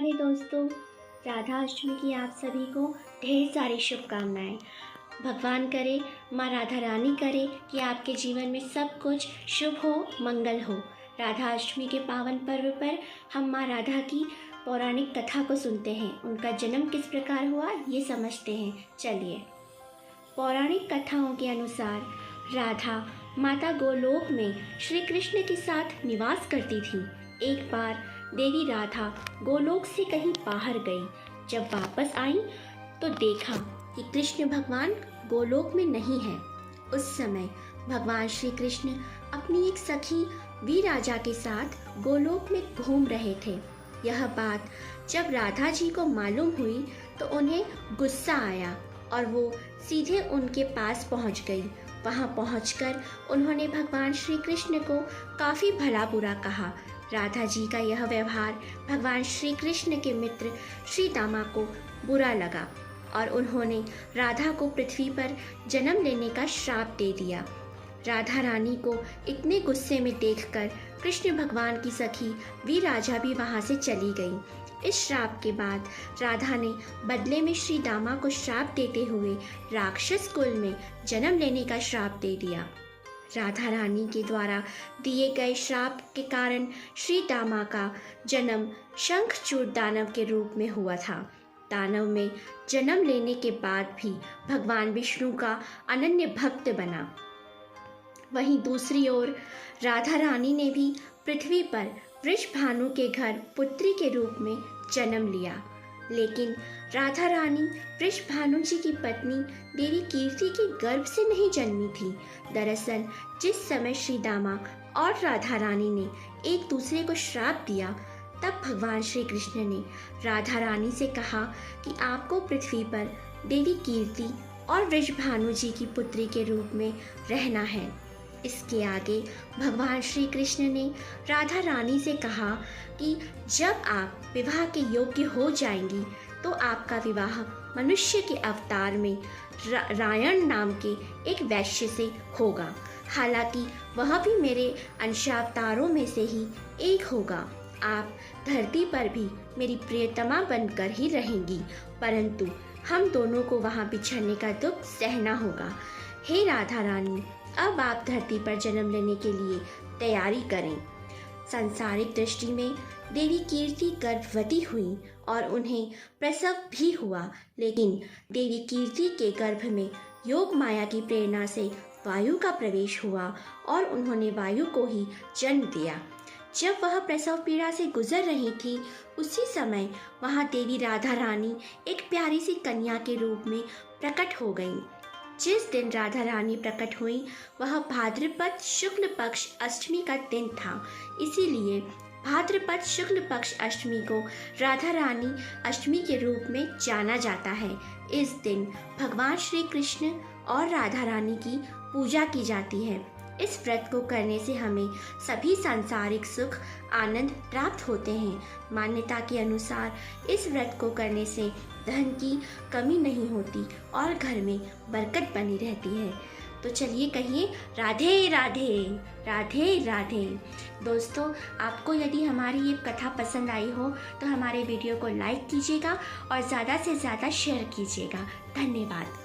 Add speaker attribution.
Speaker 1: राधे दोस्तों, राधा अष्टमी की आप सभी को ढेर सारी शुभकामनाएं। भगवान करे, माँ राधा रानी करे कि आपके जीवन में सब कुछ शुभ हो, मंगल हो। राधा अष्टमी के पावन पर्व पर हम माँ राधा की पौराणिक कथा को सुनते हैं। उनका जन्म किस प्रकार हुआ ये समझते हैं। चलिए, पौराणिक कथाओं के अनुसार राधा माता गोलोक में श्री कृष्ण के साथ निवास करती थी। एक बार देवी राधा गोलोक से कहीं बाहर गई। जब वापस आई तो देखा कि कृष्ण भगवान गोलोक में नहीं है। उस समय भगवान श्री कृष्ण अपनी एक सखी वीराजा के साथ गोलोक में घूम रहे थे। यह बात जब राधा जी को मालूम हुई तो उन्हें गुस्सा आया और वो सीधे उनके पास पहुंच गई। वहां पहुंचकर उन्होंने भगवान श्री कृष्ण को काफ़ी भला बुरा कहा। राधा जी का यह व्यवहार भगवान श्री कृष्ण के मित्र श्री दामा को बुरा लगा और उन्होंने राधा को पृथ्वी पर जन्म लेने का श्राप दे दिया। राधा रानी को इतने गुस्से में देखकर कृष्ण भगवान की सखी वीराजा भी वहां से चली गई। इस श्राप के बाद राधा ने बदले में श्री दामा को श्राप देते हुए राक्षस कुल में जन्म लेने का श्राप दे दिया। राधा रानी के द्वारा दिए गए श्राप के कारण श्री दामा का जन्म शंखचूड़ दानव के रूप में हुआ था। दानव में जन्म लेने के बाद भी भगवान विष्णु का अनन्य भक्त बना। वहीं दूसरी ओर राधा रानी ने भी पृथ्वी पर वृषभानु के घर पुत्री के रूप में जन्म लिया। लेकिन राधा रानी वृषभानु जी की पत्नी देवी कीर्ति के गर्भ से नहीं जन्मी थी। दरअसल जिस समय श्री दामा और राधा रानी ने एक दूसरे को श्राप दिया, तब भगवान श्री कृष्ण ने राधा रानी से कहा कि आपको पृथ्वी पर देवी कीर्ति और वृषभानु जी की पुत्री के रूप में रहना है। इसके आगे भगवान श्री कृष्ण ने राधा रानी से कहा कि जब आप विवाह के योग्य हो जाएंगी तो आपका विवाह मनुष्य के अवतार में रायण नाम के एक वैश्य से होगा। हालांकि वह भी मेरे अंशावतारों में से ही एक होगा। आप धरती पर भी मेरी प्रियतमा बनकर ही रहेंगी, परंतु हम दोनों को वहाँ बिछड़ने का दुख सहना होगा। हे राधा रानी, अब आप धरती पर जन्म लेने के लिए तैयारी करें। सांसारिक दृष्टि में देवी कीर्ति गर्भवती हुई और उन्हें प्रसव भी हुआ, लेकिन देवी कीर्ति के गर्भ में योग माया की प्रेरणा से वायु का प्रवेश हुआ और उन्होंने वायु को ही जन्म दिया। जब वह प्रसव पीड़ा से गुजर रही थी, उसी समय वहाँ देवी राधा रानी एक प्यारी सी कन्या के रूप में प्रकट हो गई। जिस दिन राधा रानी प्रकट हुई वह भाद्रपद शुक्ल पक्ष अष्टमी का दिन था। इसीलिए भाद्रपद शुक्ल पक्ष अष्टमी को राधा रानी अष्टमी के रूप में जाना जाता है। इस दिन भगवान श्री कृष्ण और राधा रानी की पूजा की जाती है। इस व्रत को करने से हमें सभी सांसारिक सुख आनंद प्राप्त होते हैं। मान्यता के अनुसार इस व्रत को करने से धन की कमी नहीं होती और घर में बरकत बनी रहती है। तो चलिए कहिए राधे राधे राधे राधे। दोस्तों, आपको यदि हमारी ये कथा पसंद आई हो तो हमारे वीडियो को लाइक कीजिएगा और ज़्यादा से ज़्यादा शेयर कीजिएगा। धन्यवाद।